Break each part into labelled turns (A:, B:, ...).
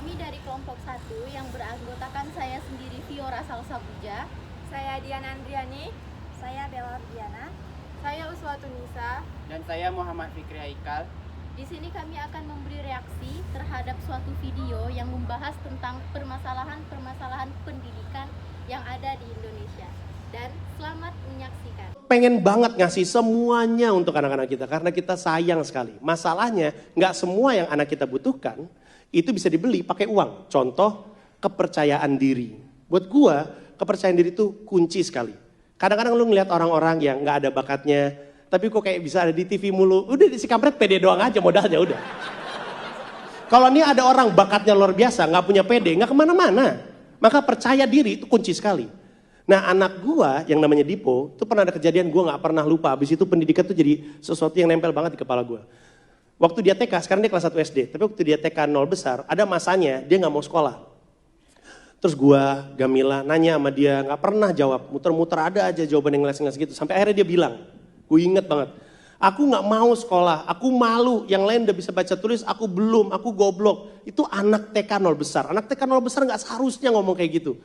A: Kami dari kelompok 1 yang beranggotakan saya sendiri Fiora Salsapuja.
B: Saya Diana Andriani.
C: Saya Bella Diana.
B: Saya Uswatu Nisa.
D: Dan saya Muhammad Fikri Haikal.
A: Di sini kami akan memberi reaksi terhadap suatu video yang membahas tentang permasalahan-permasalahan pendidikan yang ada di Indonesia. Dan selamat menyaksikan.
E: Pengen banget ngasih semuanya untuk anak-anak kita karena kita sayang sekali. Masalahnya nggak semua yang anak kita butuhkan itu bisa dibeli pakai uang. Contoh kepercayaan diri. Buat gua kepercayaan diri itu kunci sekali. Kadang-kadang lu ngeliat orang-orang yang nggak ada bakatnya, tapi kok kayak bisa ada di TV mulu. Udah si kampret pede doang aja modalnya udah. Kalau ini ada orang bakatnya luar biasa, nggak punya pede, nggak kemana-mana. Maka percaya diri itu kunci sekali. Nah anak gua yang namanya Dipo, itu pernah ada kejadian gua nggak pernah lupa. Abis itu pendidikan tuh jadi sesuatu yang nempel banget di kepala gua. Waktu dia TK, sekarang dia kelas 1 SD. Tapi waktu dia TK 0 besar, ada masanya dia nggak mau sekolah. Terus gua, Gamila nanya sama dia, nggak pernah jawab. Muter-muter ada aja jawaban yang ngeles-ngeles gitu. Sampai akhirnya dia bilang, gue inget banget. Aku nggak mau sekolah, aku malu. Yang lain udah bisa baca tulis, aku belum, aku goblok. Itu anak TK 0 besar. Anak TK 0 besar nggak seharusnya ngomong kayak gitu.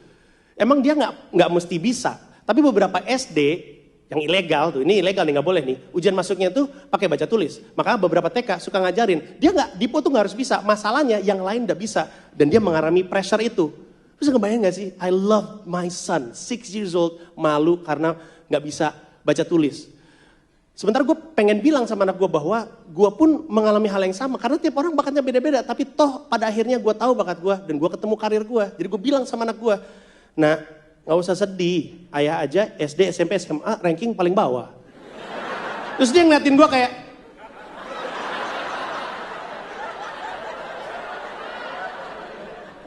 E: Emang dia nggak mesti bisa. Tapi beberapa SD yang ilegal tuh, ini ilegal nih nggak boleh nih. Ujian masuknya tuh pakai baca tulis. Maka beberapa TK suka ngajarin. Dipo tuh nggak harus bisa. Masalahnya yang lain udah bisa dan dia mengalami pressure itu. Terus ngebayang gak sih? I love my son, 6 years old, malu karena nggak bisa baca tulis. Sebentar gue pengen bilang sama anak gue bahwa gue pun mengalami hal yang sama. Karena tiap orang bakatnya beda-beda. Tapi toh pada akhirnya gue tahu bakat gue dan gue ketemu karir gue. Jadi gue bilang sama anak gue, nah gak usah sedih, ayah aja SD, SMP, SMA ranking paling bawah. Terus dia ngeliatin gue kayak,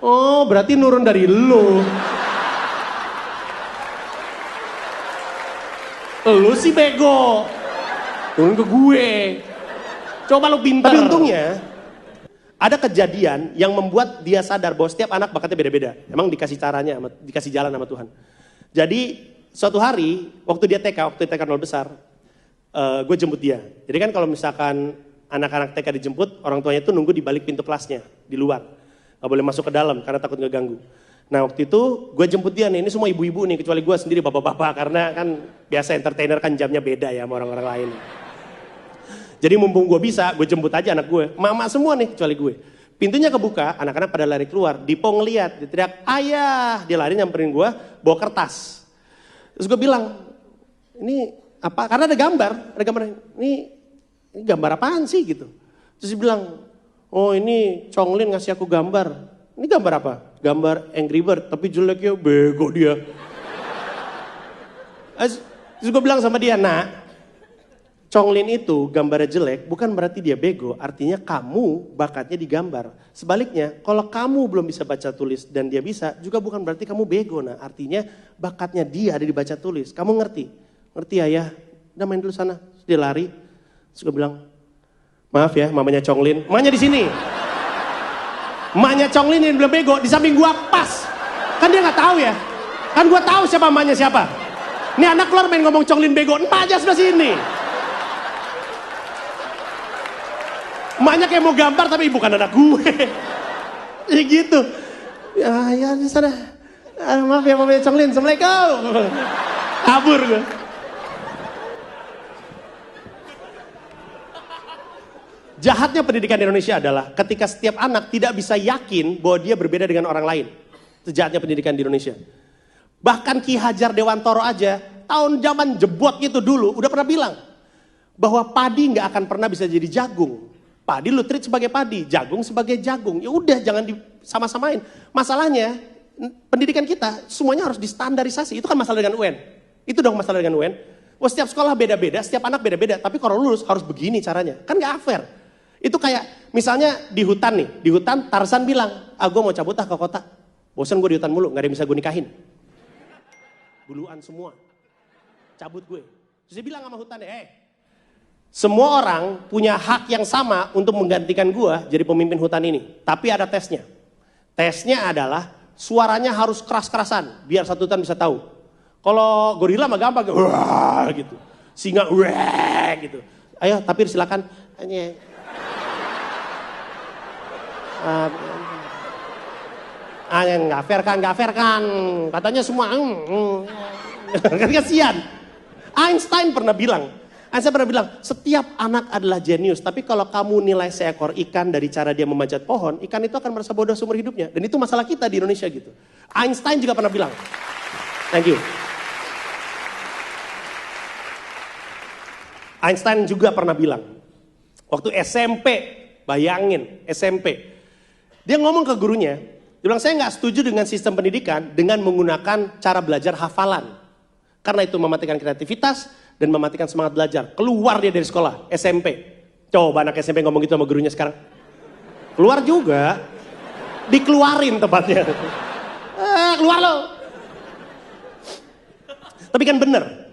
E: oh berarti nurun dari lu. Lu sih bego, turun ke gue. Coba lu pintar. Tapi untungnya ada kejadian yang membuat dia sadar bahwa setiap anak bakatnya beda-beda. Emang dikasih caranya, dikasih jalan sama Tuhan. Jadi suatu hari waktu dia TK, waktu TK 0 besar, gue jemput dia. Jadi kan kalau misalkan anak-anak TK dijemput, orang tuanya tuh nunggu di balik pintu kelasnya, di luar. Gak boleh masuk ke dalam karena takut ngeganggu. Nah waktu itu gue jemput dia nih, ini semua ibu-ibu nih, kecuali gue sendiri bapak-bapak. Karena kan biasa entertainer kan jamnya beda ya sama orang-orang lain. Jadi mumpung gue bisa, gue jemput aja anak gue. Mama semua nih, kecuali gue. Pintunya kebuka, anak-anak pada lari keluar. Dipo ngeliat, dia teriak, ayah. Dia lari nyamperin gue, bawa kertas. Terus gue bilang, ini apa? Karena ada gambar. Ini gambar apaan sih gitu. Terus dia bilang, oh ini Conglin ngasih aku gambar. Ini gambar apa? Gambar Angry Bird, tapi jeleknya bego dia. Terus gue bilang sama dia, nak, Conglin itu gambarnya jelek bukan berarti dia bego, artinya kamu bakatnya digambar. Sebaliknya, kalau kamu belum bisa baca tulis dan dia bisa, juga bukan berarti kamu bego. Nah, artinya bakatnya dia ada di baca tulis. Kamu ngerti? Ngerti ayah? Udah main dulu sana. Terus dia lari. Terus gue bilang, maaf ya mamanya Conglin. Mamanya di sini. Mamanya Conglin yang belum bego, di samping gua pas. Kan dia nggak tahu ya. Kan gua tahu siapa mamanya siapa. Ini anak keluar main ngomong Conglin bego, emak aja sebelah sini. Emaknya kayak mau gambar tapi bukan anak gue. Ya gitu. Ya di sana. Maaf ya mamanya Conglin, Assalamualaikum. Kabur gue. Jahatnya pendidikan di Indonesia adalah ketika setiap anak tidak bisa yakin bahwa dia berbeda dengan orang lain. Itu jahatnya pendidikan di Indonesia. Bahkan Ki Hajar Dewantoro aja tahun zaman jebot gitu dulu udah pernah bilang bahwa padi nggak akan pernah bisa jadi jagung. Padi lu treat sebagai padi, jagung sebagai jagung. Ya udah jangan disama-samain. Masalahnya pendidikan kita semuanya harus distandarisasi. Itu kan masalah dengan UN. Itu dong masalah dengan UN. Wah, setiap sekolah beda-beda, setiap anak beda-beda. Tapi kalau lulus harus begini caranya. Kan gak fair. Itu kayak misalnya di hutan nih. Di hutan Tarzan bilang, gue mau cabut ke kota. Bosan gue di hutan mulu, gak ada yang bisa gue nikahin. Buluan semua. Cabut gue. Terus dia bilang sama hutannya, semua orang punya hak yang sama untuk menggantikan gua jadi pemimpin hutan ini. Tapi ada tesnya. Tesnya adalah suaranya harus keras-kerasan biar satu hutan bisa tahu. Kalau gorila mah gampang wah gitu. Singa wah gitu. Ayo tapir silakan. Nggak fair kan. Katanya semua, kan kasihan. Einstein pernah bilang, setiap anak adalah jenius. Tapi kalau kamu nilai seekor ikan dari cara dia memanjat pohon, ikan itu akan merasa bodoh seumur hidupnya. Dan itu masalah kita di Indonesia gitu. Einstein juga pernah bilang. Thank you. Einstein juga pernah bilang, waktu SMP, bayangin SMP. Dia ngomong ke gurunya, dia bilang, saya nggak setuju dengan sistem pendidikan dengan menggunakan cara belajar hafalan. Karena itu mematikan kreativitas dan mematikan semangat belajar. Keluar dia dari sekolah, SMP. Coba anak SMP ngomong gitu sama gurunya sekarang. Keluar juga, dikeluarin tempatnya. Keluar lo. Tapi kan bener.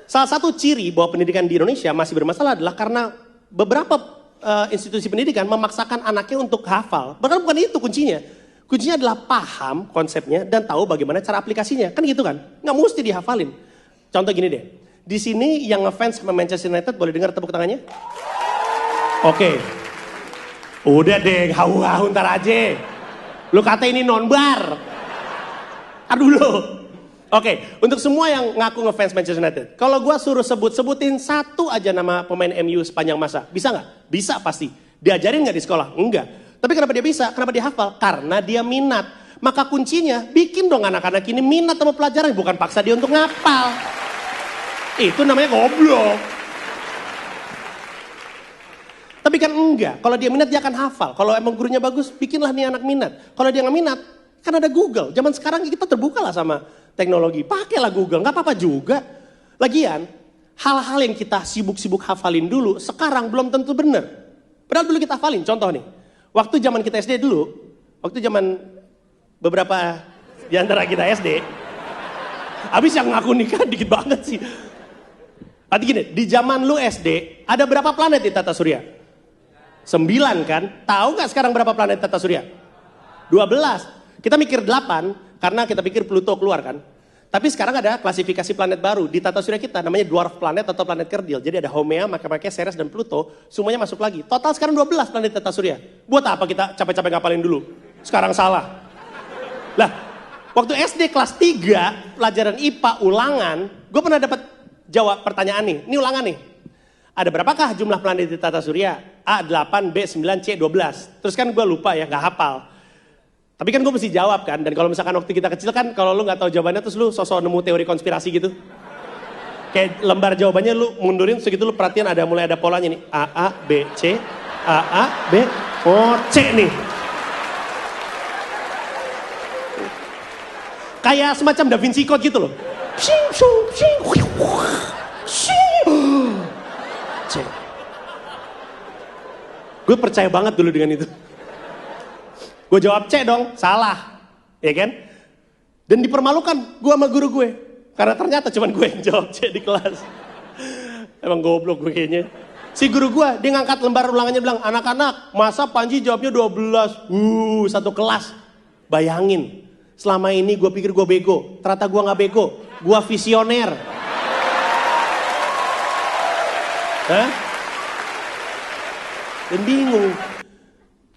E: Salah satu ciri bahwa pendidikan di Indonesia masih bermasalah adalah karena beberapa institusi pendidikan memaksakan anaknya untuk hafal. Bahkan bukan itu kuncinya. Kuncinya adalah paham konsepnya dan tahu bagaimana cara aplikasinya. Kan gitu kan? Nggak mesti dihafalin. Contoh gini deh. Di sini yang ngefans sama Manchester United boleh dengar tepuk tangannya? Oke. Udah deh, hau-hau ntar aja. Lu kata ini non-bar. Aduh lo. Oke, untuk semua yang ngaku ngefans Manchester United. Kalau gua suruh sebutin satu aja nama pemain MU sepanjang masa. Bisa nggak? Bisa pasti. Diajarin nggak di sekolah? Enggak. Tapi kenapa dia bisa? Kenapa dia hafal? Karena dia minat. Maka kuncinya bikin dong anak-anak ini minat sama pelajaran. Bukan paksa dia untuk ngapal. Itu namanya goblok. Tapi kan enggak. Kalau dia minat dia akan hafal. Kalau emang gurunya bagus, bikinlah nih anak minat. Kalau dia nggak minat, kan ada Google. Zaman sekarang kita terbuka lah sama teknologi. Pakailah Google, nggak apa-apa juga. Lagian, hal-hal yang kita sibuk-sibuk hafalin dulu, sekarang belum tentu benar. Padahal dulu kita hafalin. Contoh nih. Waktu zaman kita SD dulu, waktu zaman beberapa di antara kita SD, habis yang ngaku nikah dikit banget sih. Arti gini, di zaman lu SD, ada berapa planet di tata surya? 9 kan? Tahu gak sekarang berapa planet tata surya? 12. Kita mikir 8, karena kita pikir Pluto keluar kan? Tapi sekarang ada klasifikasi planet baru di tata surya kita, namanya dwarf planet atau planet kerdil. Jadi ada Haumea, Makemake, Ceres, dan Pluto, semuanya masuk lagi. Total sekarang 12 planet tata surya. Buat apa kita capek-capek ngapalin dulu? Sekarang salah. Lah, waktu SD kelas 3, pelajaran IPA ulangan, gue pernah dapat jawab pertanyaan nih. Ini ulangan nih. Ada berapakah jumlah planet di tata surya? A 8, B 9, C 12. Terus kan gue lupa ya, gak hafal. Tapi kan gue mesti jawab kan, dan kalau misalkan waktu kita kecil kan, kalau lu nggak tahu jawabannya terus lu sosok nemu teori konspirasi gitu. Kayak lembar jawabannya lu mundurin, segitu lu perhatian mulai ada polanya nih. A, B, C, A, B, oh C nih. Kayak semacam Da Vinci Code gitu loh. C. Gue percaya banget dulu dengan itu. Gue jawab C dong, salah. Ya kan? Dan dipermalukan gue sama guru gue. Karena ternyata cuman gue yang jawab C di kelas. Emang goblok gue kayaknya. Si guru gue, dia ngangkat lembar ulangannya bilang, anak-anak, masa Panji jawabnya 12? Satu kelas. Bayangin, selama ini gue pikir gue bego. Ternyata gue gak bego, gue visioner. Hah? Dan bingung.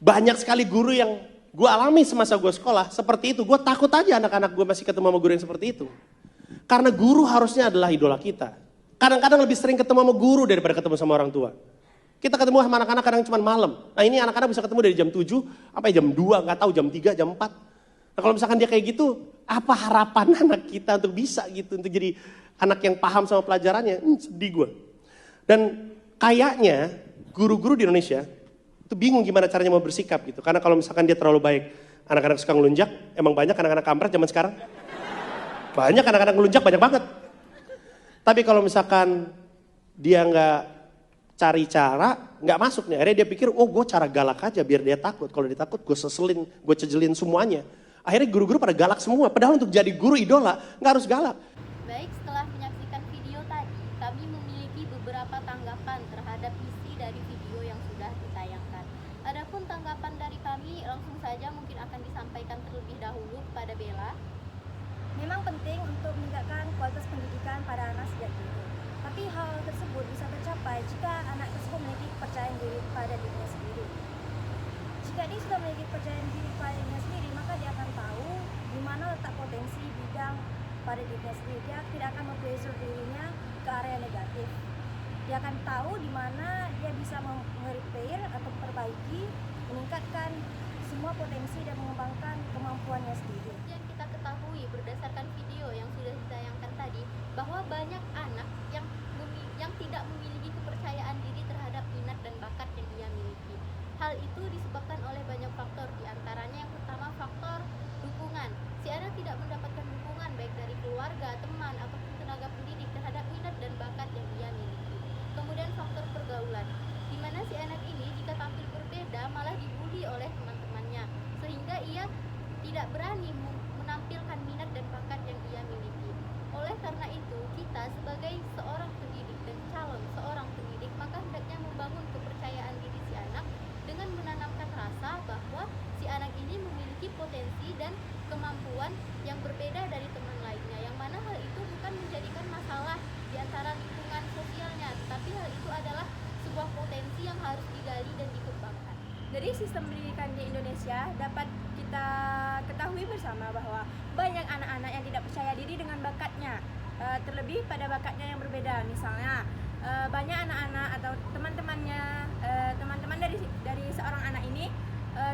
E: Banyak sekali guru yang gue alami semasa gue sekolah, seperti itu. Gue takut aja anak-anak gue masih ketemu sama guru yang seperti itu. Karena guru harusnya adalah idola kita. Kadang-kadang lebih sering ketemu sama guru daripada ketemu sama orang tua. Kita ketemu sama anak-anak kadang cuma malam. Nah ini anak-anak bisa ketemu dari jam 7, jam 2, gak tahu, jam 3, jam 4. Nah kalau misalkan dia kayak gitu, apa harapan anak kita untuk bisa gitu, untuk jadi anak yang paham sama pelajarannya? Sedih gue. Dan kayaknya guru-guru di Indonesia itu bingung gimana caranya mau bersikap gitu. Karena kalau misalkan dia terlalu baik, anak-anak suka ngelunjak. Emang banyak anak-anak kampret zaman sekarang. Banyak anak-anak ngelunjak, banyak banget. Tapi kalau misalkan dia nggak cari cara, nggak masuk nih. Akhirnya dia pikir, oh gue cara galak aja biar dia takut. Kalau dia takut, gue seselin, gue cejelin semuanya. Akhirnya guru-guru pada galak semua. Padahal untuk jadi guru idola, nggak harus galak.
A: Baik, setelah menyaksikan video tadi, kami memiliki beberapa tanggapan terhadap isi dari video yang sudah ditayangkan. Adapun tanggapan dari kami, langsung saja mungkin akan disampaikan terlebih dahulu kepada Bella.
C: Memang penting untuk meningkatkan kualitas pendidikan pada anak sejak dini. Tapi hal tersebut bisa tercapai jika anak tersebut memiliki kepercayaan diri pada dirinya sendiri. Jika dia sudah memiliki kepercayaan diri pada dirinya sendiri, maka dia akan tahu pada dirinya sendiri. Dia tidak akan mempressure dirinya ke area negatif. Dia akan tahu di mana dia bisa merepair atau memperbaiki, meningkatkan semua potensi dan mengembangkan kemampuannya sendiri.
A: Yang kita ketahui berdasarkan video yang sudah ditayangkan tadi, bahwa banyak anak yang tidak memiliki kepercayaan diri terhadap minat dan bakat yang ia miliki. Hal itu disebabkan oleh banyak faktor, diantaranya yang pertama faktor dukungan. Si anak tidak mendapatkan dukungan baik dari keluarga, teman, ataupun tenaga pendidik terhadap minat dan bakat yang ia miliki. Kemudian faktor pergaulan, di mana si anak ini jika tampil berbeda malah dibully oleh teman-temannya, sehingga ia tidak berani menampilkan minat dan bakat yang ia miliki. Oleh karena itu, kita sebagai seorang pendidik dan calon seorang pendidik, maka hendaknya membangun kepercayaan diri si anak dengan menanamkan rasa bahwa si anak ini memiliki potensi dan kemampuan yang berbeda dari teman lainnya, yang mana hal itu bukan menjadikan masalah di antara lingkungan sosialnya, tetapi hal itu adalah sebuah potensi yang harus digali dan dikembangkan.
B: Dari sistem pendidikan di Indonesia dapat kita ketahui bersama bahwa banyak anak-anak yang tidak percaya diri dengan bakatnya, terlebih pada bakatnya yang berbeda. Misalnya banyak anak-anak atau teman-teman dari seorang anak ini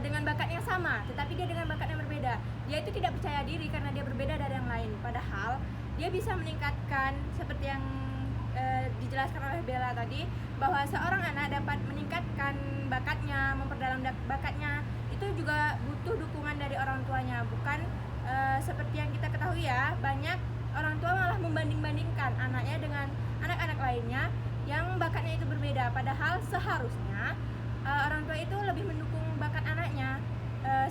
B: dengan bakat yang sama, tetapi dia dengan bakat yang berbeda. Dia itu tidak percaya diri karena dia berbeda dari yang lain. Padahal dia bisa meningkatkan, seperti yang dijelaskan oleh Bella tadi, bahwa seorang anak dapat meningkatkan bakatnya, memperdalam bakatnya, itu juga butuh dukungan dari orang tuanya. Bukan seperti yang kita ketahui ya, banyak orang tua malah membanding-bandingkan anaknya dengan anak-anak lainnya yang bakatnya itu berbeda. Padahal seharusnya orang tua itu lebih mendukung bakat anaknya,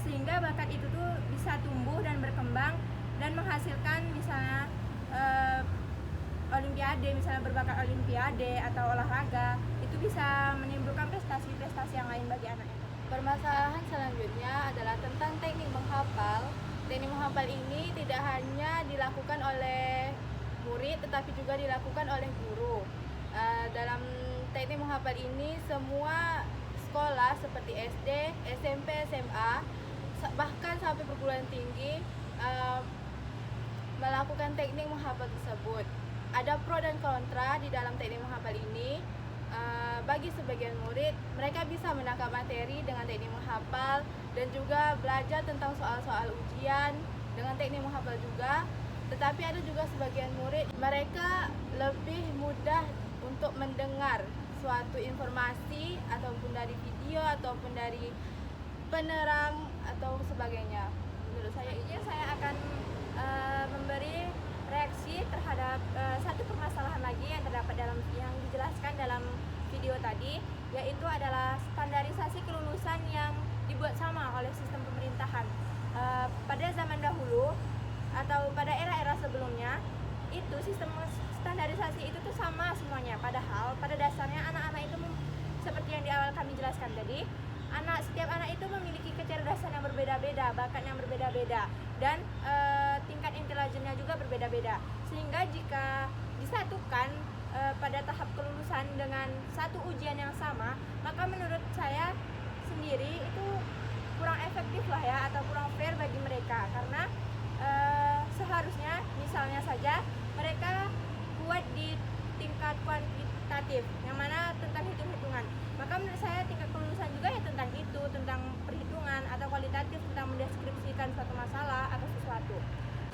B: sehingga bakat itu tuh bisa tumbuh dan berkembang dan menghasilkan misalnya olimpiade, misalnya berbakat olimpiade atau olahraga, itu bisa menimbulkan prestasi-prestasi yang lain bagi anak itu.
F: Permasalahan selanjutnya adalah tentang teknik menghafal. Teknik menghafal ini tidak hanya dilakukan oleh murid, tetapi juga dilakukan oleh guru. Dalam teknik menghafal ini, semua sekolah seperti SD, SMP, SMA, bahkan sampai perguruan tinggi melakukan teknik menghafal tersebut. Ada pro dan kontra di dalam teknik menghafal ini. Bagi sebagian murid, mereka bisa menangkap materi dengan teknik menghafal dan juga belajar tentang soal-soal ujian dengan teknik menghafal juga. Tetapi ada juga sebagian murid, mereka lebih mudah untuk mendengar suatu informasi ataupun dari video ataupun dari penerang atau sebagainya. Menurut saya ini
B: Saya akan memberi reaksi terhadap satu permasalahan lagi yang terdapat yang dijelaskan dalam video tadi, yaitu adalah standarisasi kelulusan yang dibuat sama oleh sistem pemerintahan. Pada zaman dahulu atau pada era-era sebelumnya, itu sistem standarisasi itu tuh sama semuanya. Padahal pada dasarnya anak-anak itu seperti yang di awal kami jelaskan tadi, setiap anak itu memiliki kecerdasan yang berbeda-beda, bakat yang berbeda-beda, dan tingkat intelijennya juga berbeda-beda. Sehingga jika disatukan pada tahap kelulusan dengan satu ujian yang sama, maka menurut saya sendiri itu kurang efektif lah ya, atau kurang fair bagi mereka. Karena seharusnya misalnya saja mereka kuat di tingkat kuantitatif, yang mana tentang hitung-hitungan. Maka menurut saya tingkat kelulusan juga ya tentang itu, tentang perhitungan, atau kualitatif tentang mendeskripsikan suatu masalah atau sesuatu.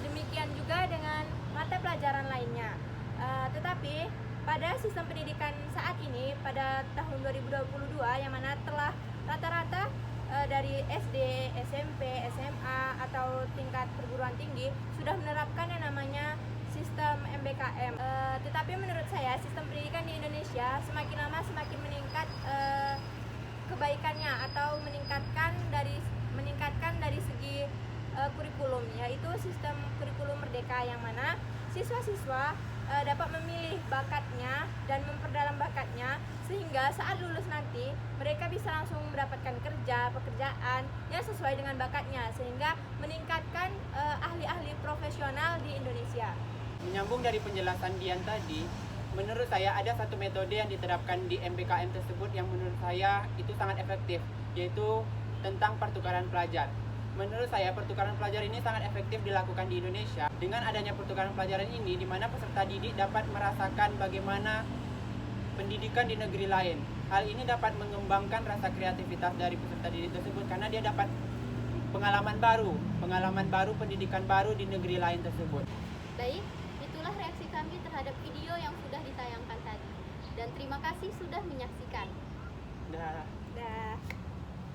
B: Demikian juga dengan mata pelajaran lainnya. Tetapi pada sistem pendidikan saat ini, pada tahun 2022, yang mana telah rata-rata dari SD, SMP, SMA, atau tingkat perguruan tinggi sudah menerapkan yang namanya sistem MBKM. Tetapi menurut saya sistem pendidikan di Indonesia semakin lama semakin meningkat kebaikannya, atau meningkatkan dari segi kurikulum, yaitu sistem kurikulum merdeka, yang mana siswa-siswa dapat memilih bakatnya dan memperdalam bakatnya, sehingga saat lulus nanti mereka bisa langsung mendapatkan pekerjaan yang sesuai dengan bakatnya, sehingga meningkatkan ahli-ahli profesional di Indonesia.
D: Menyambung dari penjelasan Dian tadi, menurut saya ada satu metode yang diterapkan di MBKM tersebut yang menurut saya itu sangat efektif, yaitu tentang pertukaran pelajar. Menurut saya pertukaran pelajar ini sangat efektif dilakukan di Indonesia. Dengan adanya pertukaran pelajaran ini, di mana peserta didik dapat merasakan bagaimana pendidikan di negeri lain. Hal ini dapat mengembangkan rasa kreativitas dari peserta didik tersebut karena dia dapat pengalaman baru, pendidikan baru di negeri lain tersebut.
A: Baik, itulah reaksi kami terhadap video yang sudah ditayangkan tadi. Dan terima kasih sudah menyaksikan.
D: Dah.
B: Dah.